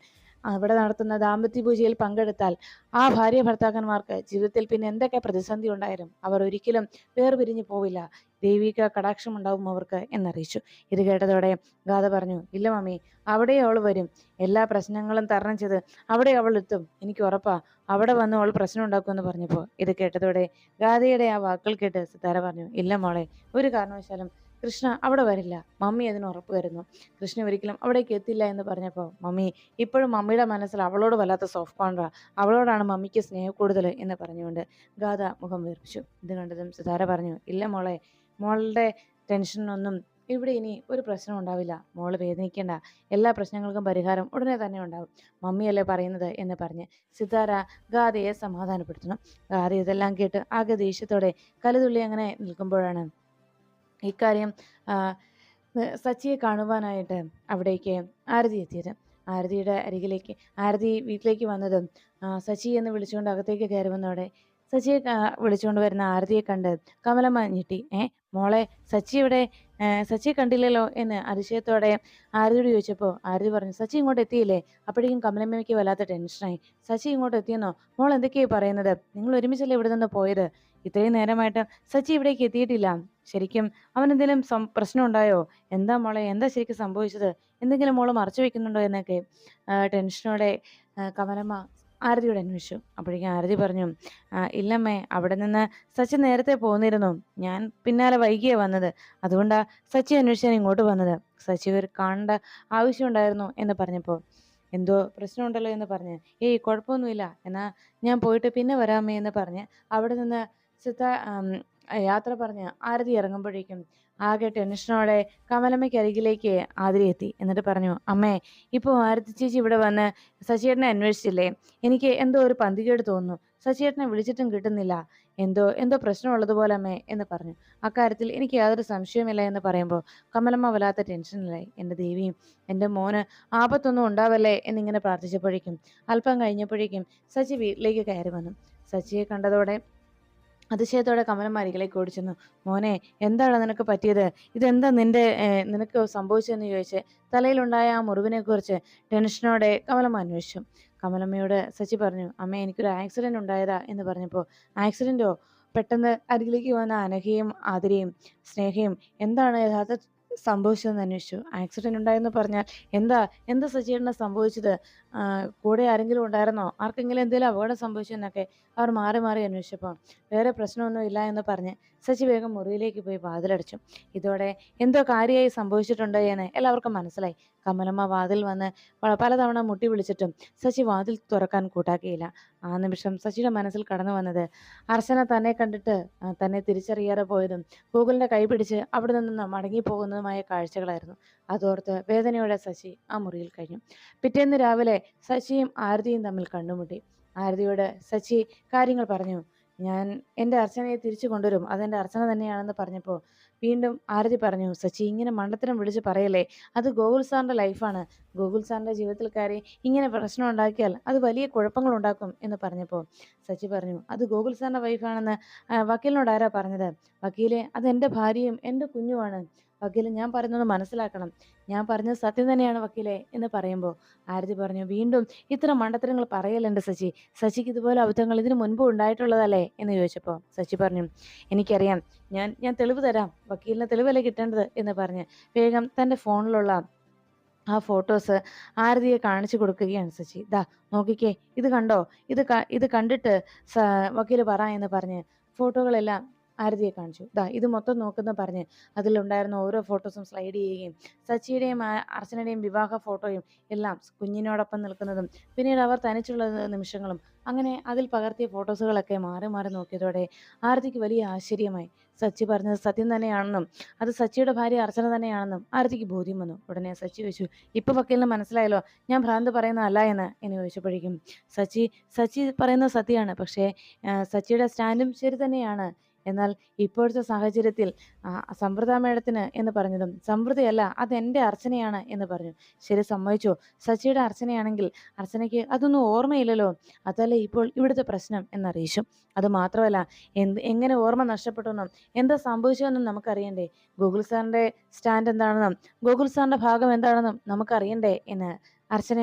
അവിടെ നടത്തുന്ന ദാമ്പത്യ പൂജയിൽ പങ്കെടുത്താൽ ആ ഭാര്യ ഭർത്താക്കന്മാർക്ക് ജീവിതത്തിൽ പിന്നെ എന്തൊക്കെ പ്രതിസന്ധി ഉണ്ടായാലും അവർ ഒരിക്കലും വേർപിരിഞ്ഞു പോവില്ല, ദൈവിക കടാക്ഷം ഉണ്ടാവും അവർക്ക് എന്നറിയിച്ചു. ഇത് കേട്ടതോടെ ഗാഥ പറഞ്ഞു, ഇല്ല മമ്മി, അവിടെ അവൾ വരും, എല്ലാ പ്രശ്നങ്ങളും തരണം ചെയ്ത് അവിടെ അവൾ എത്തും, എനിക്ക് ഉറപ്പാ, അവിടെ വന്ന് അവൾ പ്രശ്നം ഉണ്ടാക്കുമെന്ന് പറഞ്ഞപ്പോൾ ഇത് കേട്ടതോടെ ഗാഥയുടെ ആ വാക്കുകൾ കേട്ട് സിതാര പറഞ്ഞു, ഇല്ല മോളെ, ഒരു കാരണവശാലും കൃഷ്ണ അവിടെ വരില്ല, മമ്മി അതിന് ഉറപ്പ് വരുന്നു. കൃഷ്ണ ഒരിക്കലും അവിടേക്ക് എത്തില്ല എന്ന് പറഞ്ഞപ്പോൾ മമ്മി ഇപ്പോഴും മമ്മിയുടെ മനസ്സിൽ അവളോട് വല്ലാത്ത സോഫ്റ്റ് കോൺട്രാ, അവളോടാണ് മമ്മിക്ക് സ്നേഹം കൂടുതൽ എന്ന് പറഞ്ഞുകൊണ്ട് ഗാഥ മുഖം വീർപ്പിച്ചു. ഇത് കണ്ടതും സിതാര പറഞ്ഞു, ഇല്ല മോളെ, മോളുടെ ടെൻഷനൊന്നും ഇവിടെ ഇനി ഒരു പ്രശ്നം ഉണ്ടാവില്ല, മോള് വേദനിക്കേണ്ട, എല്ലാ പ്രശ്നങ്ങൾക്കും പരിഹാരം ഉടനെ തന്നെ ഉണ്ടാവും, മമ്മിയല്ലേ പറയുന്നത് എന്ന് പറഞ്ഞ് സിതാര ഗാഥയെ സമാധാനപ്പെടുത്തണം. ഗാഥ ഇതെല്ലാം കേട്ട് ആകെ ദേഷ്യത്തോടെ കലുതുള്ളി അങ്ങനെ നിൽക്കുമ്പോഴാണ് ഇക്കാര്യം സച്ചിയെ കാണുവാനായിട്ട് അവിടേക്ക് ആരതി എത്തിയത്. ആരതിയുടെ അരികിലേക്ക് ആരതി വീട്ടിലേക്ക് വന്നതും സച്ചി എന്ന് വിളിച്ചുകൊണ്ട് അകത്തേക്ക് കയറി വന്നതോടെ സച്ചിയെ വിളിച്ചുകൊണ്ട് വരുന്ന ആരതിയെ കണ്ട് കമലമ്മ ഞെട്ടി. മോളെ, സച്ചി ഇവിടെ, സച്ചിയെ കണ്ടില്ലല്ലോ എന്ന് അതിശയത്തോടെ ആരതിയോട് ചോദിച്ചപ്പോൾ ആരതി പറഞ്ഞു, സച്ചി ഇങ്ങോട്ട് എത്തിയില്ലേ? അപ്പോഴേക്കും കമലമ്മയ്ക്ക് വല്ലാത്ത ടെൻഷനായി. സച്ചി ഇങ്ങോട്ട് എത്തിയെന്നോ? മോൾ എന്തൊക്കെയായി പറയുന്നത്? നിങ്ങൾ ഒരുമിച്ചല്ലേ ഇവിടെ നിന്ന് പോയത്? ഇത്രയും നേരമായിട്ട് സച്ചി ഇവിടേക്ക് എത്തിയിട്ടില്ല. ശരിക്കും അവൻ എന്തെങ്കിലും പ്രശ്നം ഉണ്ടായോ? എന്താ മോളെ, എന്താ ശരിക്കും സംഭവിച്ചത്? എന്തെങ്കിലും മോള് മറച്ചു വെക്കുന്നുണ്ടോ എന്നൊക്കെ ടെൻഷനോടെ കമലമ്മ ആരതിയോട് അന്വേഷിച്ചു. അപ്പോഴേക്കും ആരതി പറഞ്ഞു, ഇല്ലമ്മേ, അവിടെ നിന്ന് സച്ചി നേരത്തെ പോന്നിരുന്നു, ഞാൻ പിന്നാലെ വൈകിയേ വന്നത്, അതുകൊണ്ടാ സച്ചി അന്വേഷിച്ചാൻ ഇങ്ങോട്ട് വന്നത്. സച്ചി ഒരു കാണേണ്ട ആവശ്യമുണ്ടായിരുന്നു എന്ന് പറഞ്ഞപ്പോൾ എന്തോ പ്രശ്നമുണ്ടല്ലോ എന്ന് പറഞ്ഞ്, കുഴപ്പമൊന്നുമില്ല, എന്നാ ഞാൻ പോയിട്ട് പിന്നെ വരാമേ എന്ന് പറഞ്ഞ് അവിടെ നിന്ന് യാത്ര പറഞ്ഞ് ആരതി ഇറങ്ങുമ്പോഴേക്കും ആകെ ടെൻഷനോടെ കമലമ്മയ്ക്ക് അരികിലേക്ക് ആതിര എത്തി. എന്നിട്ട് പറഞ്ഞു, അമ്മേ, ഇപ്പോൾ ആരതി ചേച്ചി ഇവിടെ വന്ന് സച്ചിയേട്ടനെ അന്വേഷിച്ചില്ലേ? എനിക്ക് എന്തോ ഒരു പന്തികേട് തോന്നുന്നു, സച്ചിയേട്ടനെ വിളിച്ചിട്ടും കിട്ടുന്നില്ല, എന്തോ എന്തോ പ്രശ്നമുള്ളതുപോലെ അമ്മേ എന്ന് പറഞ്ഞു. അക്കാര്യത്തിൽ എനിക്ക് യാതൊരു സംശയവുമില്ല എന്ന് പറയുമ്പോൾ കമലമ്മ വല്ലാത്ത ടെൻഷനിലായി. എൻ്റെ ദേവിയും, എൻ്റെ മോന് ആപത്തൊന്നും ഉണ്ടാവല്ലേ എന്നിങ്ങനെ പ്രാർത്ഥിച്ചപ്പോഴേക്കും അല്പം കഴിഞ്ഞപ്പോഴേക്കും സച്ചി വീട്ടിലേക്ക് കയറി വന്നു. സച്ചിയെ കണ്ടതോടെ അതിശയത്തോടെ കമലമ്മ അരികിലേക്ക് ഓടിച്ചെന്നു. മോനെ, എന്താണ് നിനക്ക് പറ്റിയത്? ഇതെന്താ നിനക്ക് സംഭവിച്ചതെന്ന് ചോദിച്ച് തലയിലുണ്ടായ ആ മുറിവിനെ കുറിച്ച് ടെൻഷനോടെ കമലമ്മ അന്വേഷിച്ചു. കമലമ്മയോട് സച്ചി പറഞ്ഞു, അമ്മ, എനിക്കൊരു ആക്സിഡന്റ് ഉണ്ടായതാ എന്ന് പറഞ്ഞപ്പോൾ ആക്സിഡന്റോ? പെട്ടെന്ന് അരികിലേക്ക് വന്ന അനഘയും ആതിരയും സ്നേഹയും എന്താണ് യഥാർത്ഥ സംഭവിച്ചതെന്ന് അന്വേഷിച്ചു. ആക്സിഡന്റ് ഉണ്ടായെന്ന് പറഞ്ഞാൽ എന്താ എന്താ സച്ചിയേട്ടന് സംഭവിച്ചത്? കൂടെ ആരെങ്കിലും ഉണ്ടായിരുന്നോ? ആർക്കെങ്കിലും എന്തെങ്കിലും അപകടം സംഭവിച്ചു എന്നൊക്കെ അവർ മാറി മാറി അന്വേഷിച്ചപ്പോൾ വേറെ പ്രശ്നമൊന്നും ഇല്ല എന്ന് പറഞ്ഞ് സച്ചി വേഗം മുറിയിലേക്ക് പോയി വാതിലടച്ചു. ഇതോടെ എന്തോ കാര്യമായി സംഭവിച്ചിട്ടുണ്ട് എന്ന് എല്ലാവർക്കും മനസ്സിലായി. കമലമ്മ വാതിൽ വന്ന് പലതവണ മുട്ടി വിളിച്ചിട്ടും സച്ചി വാതിൽ തുറക്കാൻ കൂട്ടാക്കിയില്ല. ആ നിമിഷം സച്ചിയുടെ മനസ്സിൽ കടന്നു വന്നത് അർച്ചന തന്നെ കണ്ടിട്ട് തന്നെ തിരിച്ചറിയാതെ പോയതും ഗൂഗിളിന്റെ കൈ പിടിച്ച് അവിടെ നിന്ന് മടങ്ങിപ്പോകുന്നതുമായ കാഴ്ചകളായിരുന്നു. അതോർത്ത് വേദനയോടെ സച്ചി ആ മുറിയിൽ കഴിഞ്ഞു. പിറ്റേന്ന് രാവിലെ സച്ചിയും ആരതിയും തമ്മിൽ കണ്ടുമുട്ടി. ആരതിയോട് സച്ചി കാര്യങ്ങൾ പറഞ്ഞു. ഞാൻ എൻ്റെ അർച്ചനയെ തിരിച്ചു കൊണ്ടുവരും, അതെൻ്റെ അർച്ചന തന്നെയാണെന്ന് പറഞ്ഞപ്പോൾ വീണ്ടും ആരതി പറഞ്ഞു, സച്ചി ഇങ്ങനെ മണ്ടത്തരം വിളിച്ച് പറയല്ലേ, അത് ഗോകുൽ സാറിൻ്റെ ലൈഫാണ്, ഗോകുൽ സാറിൻ്റെ ജീവിതത്തിൽ കയറി ഇങ്ങനെ പ്രശ്നം ഉണ്ടാക്കിയാൽ അത് വലിയ കുഴപ്പങ്ങൾ ഉണ്ടാക്കും എന്ന് പറഞ്ഞപ്പോൾ സച്ചി പറഞ്ഞു, അത് ഗോകുൽ സാറിൻ്റെ വൈഫാണെന്ന് വക്കീലിനോട് ആരാ പറഞ്ഞത്? വക്കീലെ, അത് എൻ്റെ ഭാര്യയും എൻ്റെ കുഞ്ഞുമാണ്, വക്കീലെ ഞാൻ പറയുന്നത് മനസ്സിലാക്കണം, ഞാൻ പറഞ്ഞത് സത്യം തന്നെയാണ് വക്കീലെ എന്ന് പറയുമ്പോൾ ആരതി പറഞ്ഞു, വീണ്ടും ഇത്ര മണ്ടത്തരങ്ങൾ പറയലുണ്ട് സച്ചി, സച്ചിക്ക് ഇതുപോലെ അബദ്ധങ്ങൾ ഇതിനു മുൻപ് ഉണ്ടായിട്ടുള്ളതല്ലേ എന്ന് ചോദിച്ചപ്പോൾ സച്ചി പറഞ്ഞു, എനിക്കറിയാം, ഞാൻ തെളിവ് തരാം, വക്കീലിന് തെളിവല്ലേ കിട്ടേണ്ടത് എന്ന് പറഞ്ഞ് വേഗം തൻ്റെ ഫോണിലുള്ള ആ ഫോട്ടോസ് ആരതിയെ കാണിച്ചു കൊടുക്കുകയാണ് സച്ചി. ദാ നോക്കിക്കേ, ഇത് കണ്ടോ, ഇത് കണ്ടിട്ട് വക്കീല് പറ എന്ന് പറഞ്ഞ് ഫോട്ടോകളെല്ലാം ആരതിയെ കാണിച്ചു. ദാ ഇത് മൊത്തം നോക്കുന്ന പറഞ്ഞ് അതിലുണ്ടായിരുന്ന ഓരോ ഫോട്ടോസും സ്ലൈഡ് ചെയ്യുകയും സച്ചിയുടെയും അർച്ചനയുടെയും വിവാഹ ഫോട്ടോയും എല്ലാം കുഞ്ഞിനോടൊപ്പം നിൽക്കുന്നതും പിന്നീട് അവർ തനിച്ചുള്ള നിമിഷങ്ങളും അങ്ങനെ അതിൽ പകർത്തിയ ഫോട്ടോസുകളൊക്കെ മാറി മാറി നോക്കിയതോടെ ആരതിക്ക് വലിയ ആശ്ചര്യമായി. സച്ചി പറഞ്ഞത് സത്യം തന്നെയാണെന്നും അത് സച്ചിയുടെ ഭാര്യ അർച്ചന തന്നെയാണെന്നും ആരതിക്ക് ബോധ്യം വന്നു. ഉടനെ സച്ചി ചോദിച്ചു, ഇപ്പൊ വക്കീലിന് മനസ്സിലായല്ലോ ഞാൻ ഭ്രാന്ത് പറയുന്നതല്ല എന്ന് ചോദിച്ചപ്പോഴേക്കും സച്ചി പറയുന്നത് സത്യമാണ്, പക്ഷേ സച്ചിയുടെ സ്റ്റാൻഡും ശരി തന്നെയാണ്, എന്നാൽ ഇപ്പോഴത്തെ സാഹചര്യത്തിൽ സമൃദ്ധ മേഡത്തിന് എന്ന് പറഞ്ഞതും സമൃദ്ധയല്ല, അത് എൻ്റെ അർച്ചനയാണ് എന്ന് പറഞ്ഞു. ശരി, സമ്മതിച്ചോ, സച്ചിയുടെ അർച്ചനയാണെങ്കിൽ അർച്ചനയ്ക്ക് അതൊന്നും ഓർമ്മയില്ലല്ലോ, അതല്ലേ ഇപ്പോൾ ഇവിടുത്തെ പ്രശ്നം എന്നറിയിച്ചു. അത് മാത്രമല്ല, എങ്ങനെ ഓർമ്മ നഷ്ടപ്പെട്ടെന്നും എന്താ സംഭവിച്ചതെന്നും നമുക്കറിയണ്ടേ, ഗൂഗിൾ സാറിൻ്റെ സ്റ്റാൻഡ് എന്താണെന്നും ഗൂഗിൾ സാറിൻ്റെ ഭാഗം എന്താണെന്നും നമുക്കറിയണ്ടേ എന്ന് അർച്ചന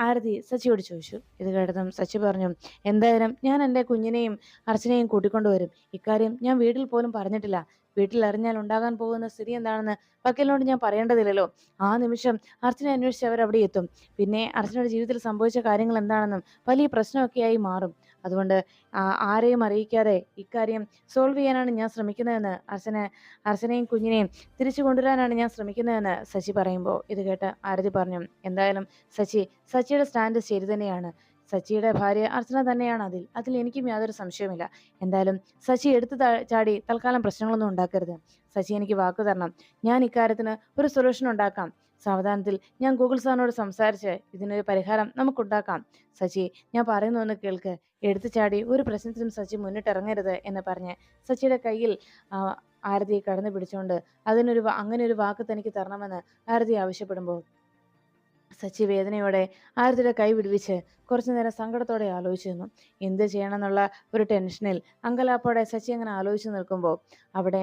ആരതി സച്ചിയോട് ചോദിച്ചു. ഇത് കേട്ടതും സച്ചി പറഞ്ഞു, എന്തായാലും ഞാൻ എൻ്റെ കുഞ്ഞിനെയും അർച്ചനയും കൂട്ടിക്കൊണ്ടുവരും. ഇക്കാര്യം ഞാൻ വീട്ടിൽ പോലും പറഞ്ഞിട്ടില്ല. വീട്ടിൽ അറിഞ്ഞാൽ ഉണ്ടാകാൻ പോകുന്ന സ്ഥിതി എന്താണെന്ന് വക്കീലിനോട് ഞാൻ പറയേണ്ടതില്ലല്ലോ. ആ നിമിഷം അർച്ചന അന്വേഷിച്ച് അവരവിടെ എത്തും. പിന്നെ അർച്ചനയുടെ ജീവിതത്തിൽ സംഭവിച്ച കാര്യങ്ങൾ എന്താണെന്നും വലിയ പ്രശ്നമൊക്കെയായി മാറും. അതുകൊണ്ട് ആരെയും അറിയിക്കാതെ ഇക്കാര്യം സോൾവ് ചെയ്യാനാണ് ഞാൻ ശ്രമിക്കുന്നതെന്ന് അർച്ചനയും കുഞ്ഞിനെയും തിരിച്ചു കൊണ്ടുവരാനാണ് ഞാൻ ശ്രമിക്കുന്നതെന്ന് സച്ചി പറയുമ്പോൾ ഇത് കേട്ട് ആരതി പറഞ്ഞു, എന്തായാലും സച്ചിയുടെ സ്റ്റാൻഡ് ശരി തന്നെയാണ്. സച്ചിയുടെ ഭാര്യ അർച്ചന തന്നെയാണ് അതിൽ എനിക്കും യാതൊരു സംശയവുമില്ല. എന്തായാലും സച്ചി എടുത്തു ചാടി തൽക്കാലം പ്രശ്നങ്ങളൊന്നും ഉണ്ടാക്കരുത്. സച്ചി എനിക്ക് വാക്കു തരണം. ഞാൻ ഇക്കാര്യത്തിന് ഒരു സൊല്യൂഷൻ ഉണ്ടാക്കാം. സാവധാനത്തിൽ ഞാൻ ഗൂഗിൾ സാറിനോട് സംസാരിച്ച് ഇതിനൊരു പരിഹാരം നമുക്കുണ്ടാക്കാം. സച്ചി, ഞാൻ പറയുന്നു ഒന്ന് കേൾക്ക്. എടുത്തു ചാടി ഒരു പ്രശ്നത്തിനും സച്ചി മുന്നിട്ടിറങ്ങരുത് എന്ന് പറഞ്ഞ് സച്ചിയുടെ കയ്യിൽ ആരതിയെ കടന്നു പിടിച്ചുകൊണ്ട് അങ്ങനെ ഒരു വാക്ക് തനിക്ക് തരണമെന്ന് ആരതി ആവശ്യപ്പെടുമ്പോൾ സച്ചി വേദനയോടെ ആരതിയുടെ കൈ വിടുവിച്ച് കുറച്ചു നേരം സങ്കടത്തോടെ ആലോചിച്ചു നിന്നു. എന്ത് ചെയ്യണമെന്നുള്ള ഒരു ടെൻഷനിൽ അങ്കലാപ്പോടെ സച്ചി അങ്ങനെ ആലോചിച്ചു നിൽക്കുമ്പോൾ അവിടെ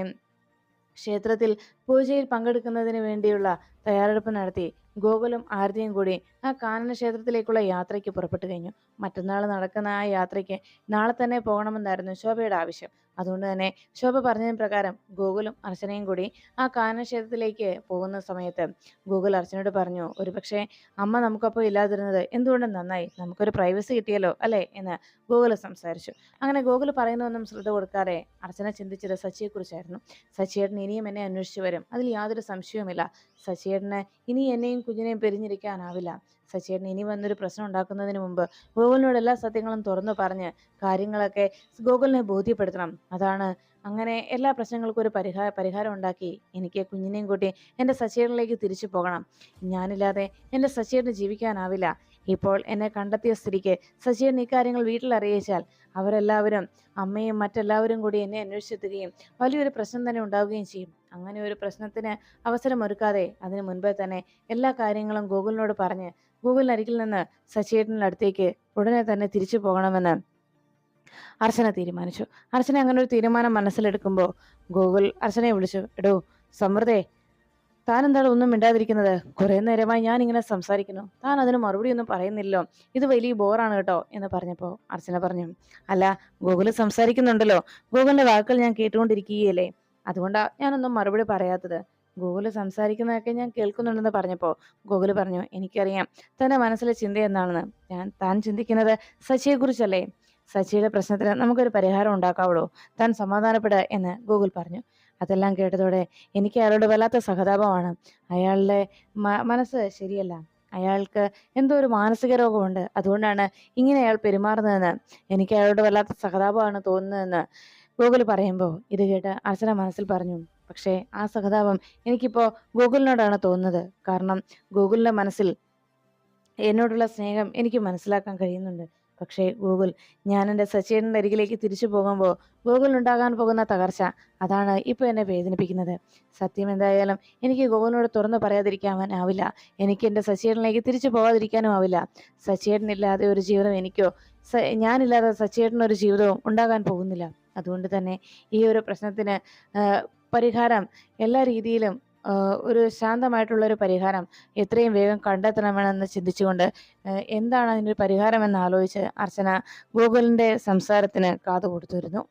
ക്ഷേത്രത്തിൽ പൂജയിൽ പങ്കെടുക്കുന്നതിന് വേണ്ടിയുള്ള തയ്യാറെടുപ്പ് നടത്തി ഗോകുലും ആരതിയും കൂടി ആ കാനന ക്ഷേത്രത്തിലേക്കുള്ള യാത്രയ്ക്ക് പുറപ്പെട്ടു കഴിഞ്ഞു. മറ്റന്നാൾ നടക്കുന്ന ആ യാത്രയ്ക്ക് നാളെ തന്നെ പോകണമെന്നായിരുന്നു ശോഭയുടെ ആവശ്യം. അതുകൊണ്ട് തന്നെ ശോഭ പറഞ്ഞതിന് പ്രകാരം ഗോകുലും അർച്ചനയും കൂടി ആ കാനന ക്ഷേത്രത്തിലേക്ക് പോകുന്ന സമയത്ത് ഗോകുൽ അർച്ചനയോട് പറഞ്ഞു, ഒരുപക്ഷെ അമ്മ നമുക്കൊപ്പം ഇല്ലാതിരുന്നത് എന്തുകൊണ്ടും നന്നായി, നമുക്കൊരു പ്രൈവസി കിട്ടിയല്ലോ അല്ലേ എന്ന് ഗോകുൽ സംസാരിച്ചു. അങ്ങനെ ഗോകുൽ പറയുന്നതൊന്നും ശ്രദ്ധ കൊടുക്കാതെ അർച്ചന ചിന്തിച്ചത് സച്ചിയെക്കുറിച്ചായിരുന്നു. സച്ചിയേട്ടൻ ഇനിയും എന്നെ അന്വേഷിച്ചു വരും, അതിൽ യാതൊരു സംശയവുമില്ല. സച്ചിയേട്ടന് ഇനി എന്നെയും കുഞ്ഞിനെയും പിരിഞ്ഞിരിക്കാനാവില്ല. സച്ചിയേട്ടൻ ഇനി വന്നൊരു പ്രശ്നം ഉണ്ടാക്കുന്നതിന് മുമ്പ് ഗോകുലിനോട് എല്ലാ സത്യങ്ങളും തുറന്നു പറഞ്ഞ് കാര്യങ്ങളൊക്കെ ഗോകുലിനെ ബോധ്യപ്പെടുത്തണം. അങ്ങനെ എല്ലാ പ്രശ്നങ്ങൾക്കും ഒരു പരിഹാരം ഉണ്ടാക്കി എനിക്ക് കുഞ്ഞിനെയും കൂട്ടി എൻ്റെ സച്ചിയേട്ടനിലേക്ക് തിരിച്ചു പോകണം. ഞാനില്ലാതെ എൻ്റെ സച്ചിയേട്ടന് ജീവിക്കാനാവില്ല. ഇപ്പോൾ എന്നെ കണ്ടെത്തിയ സ്ഥിതിക്ക് സച്ചിയേട്ടൻ ഇക്കാര്യങ്ങൾ വീട്ടിൽ അറിയിച്ചാൽ അവരെല്ലാവരും, അമ്മയും മറ്റെല്ലാവരും കൂടി എന്നെ അന്വേഷിച്ചെത്തുകയും വലിയൊരു പ്രശ്നം തന്നെ ഉണ്ടാവുകയും ചെയ്യും. അങ്ങനെ ഒരു പ്രശ്നത്തിന് അവസരമൊരുക്കാതെ അതിനു മുൻപേ തന്നെ എല്ലാ കാര്യങ്ങളും ഗോകുലിനോട് പറഞ്ഞ് ഗോകുലിനരികിൽ നിന്ന് സച്ചിയേട്ടൻ്റെ അടുത്തേക്ക് ഉടനെ തന്നെ തിരിച്ചു പോകണമെന്ന് അർച്ചന തീരുമാനിച്ചു. അർച്ചന അങ്ങനെ ഒരു തീരുമാനം മനസ്സിലെടുക്കുമ്പോൾ ഗോകുൽ അർച്ചനയെ വിളിച്ചു, എടോ സമൃദ്ധേ, താൻ എന്താണ് ഒന്നും മിണ്ടാതിരിക്കുന്നത്? കുറെ നേരമായി ഞാൻ ഇങ്ങനെ സംസാരിക്കുന്നു, താൻ അതിന് മറുപടി ഒന്നും പറയുന്നില്ലോ. ഇത് വലിയ ബോറാണ് കേട്ടോ എന്ന് പറഞ്ഞപ്പോൾ അർച്ചന പറഞ്ഞു, അല്ല, ഗോകുല് സംസാരിക്കുന്നുണ്ടല്ലോ, ഗോകുലിന്റെ വാക്കുകൾ ഞാൻ കേട്ടുകൊണ്ടിരിക്കുകയല്ലേ, അതുകൊണ്ടാ ഞാനൊന്നും മറുപടി പറയാത്തത്. ഗോകുല് സംസാരിക്കുന്നതൊക്കെ ഞാൻ കേൾക്കുന്നുണ്ടെന്ന് പറഞ്ഞപ്പോൾ ഗോകുല് പറഞ്ഞു, എനിക്കറിയാം തന്റെ മനസ്സിലെ ചിന്ത എന്താണെന്ന്. താൻ ചിന്തിക്കുന്നത് സച്ചിയെക്കുറിച്ചല്ലേ. സച്ചിയുടെ പ്രശ്നത്തിന് നമുക്കൊരു പരിഹാരം ഉണ്ടാക്കാവുള്ളൂ, താൻ സമാധാനപ്പെടുക എന്ന് ഗോകുൽ പറഞ്ഞു. അതെല്ലാം കേട്ടതോടെ എനിക്ക് അയാളോട് വല്ലാത്ത സഹതാപമാണ്. അയാളുടെ മനസ്സ് ശരിയല്ല. അയാൾക്ക് എന്തോ ഒരു മാനസിക രോഗമുണ്ട്, അതുകൊണ്ടാണ് ഇങ്ങനെ അയാൾ പെരുമാറുന്നതെന്ന് എനിക്ക് അയാളോട് വല്ലാത്ത സഹതാപമാണ് തോന്നുന്നതെന്ന് ഗോകുൽ പറയുമ്പോൾ ഇത് കേട്ട് അർച്ചന മനസ്സിൽ പറഞ്ഞു, പക്ഷേ ആ സഹതാപം എനിക്കിപ്പോ ഗോകുലിനോടാണ് തോന്നുന്നത്. കാരണം ഗോകുലിന്റെ മനസ്സിൽ എന്നോടുള്ള സ്നേഹം എനിക്ക് മനസ്സിലാക്കാൻ കഴിയുന്നുണ്ട്. പക്ഷേ ഗോകുൽ, ഞാൻ എൻ്റെ സച്ചിയുടെ അരികിലേക്ക് തിരിച്ചു പോകുമ്പോൾ ഗോകുലിനുണ്ടാകാൻ പോകുന്ന തകർച്ച, അതാണ് ഇപ്പോൾ എന്നെ വേദനിപ്പിക്കുന്നത്. സത്യം എന്തായാലും എനിക്ക് ഗോകുലിനോട് തുറന്നു പറയാതിരിക്കാനാവില്ല. എനിക്ക് എൻ്റെ സച്ചിയേട്ടനിലേക്ക് തിരിച്ചു പോകാതിരിക്കാനും ആവില്ല. സച്ചിയേട്ടനില്ലാതെ ഒരു ജീവിതം എനിക്കോ ഞാനില്ലാതെ സച്ചിയേട്ടനൊരു ജീവിതവും ഉണ്ടാകാൻ പോകുന്നില്ല. അതുകൊണ്ട് തന്നെ ഈ ഒരു പ്രശ്നത്തിന് പരിഹാരം എല്ലാ രീതിയിലും ഒരു ശാന്തമായിട്ടുള്ള ഒരു പരിഹാരം എത്രയും വേഗം കണ്ടെത്തണമെന്ന് ചിന്തിച്ചുകൊണ്ട് എന്താണ് അതിനൊരു പരിഹാരം എന്ന് ആലോചിച്ച് അർച്ചന ഗോകുലിന്റെ സംസാരത്തിന് കാതുകൊടുത്തിരുന്നു.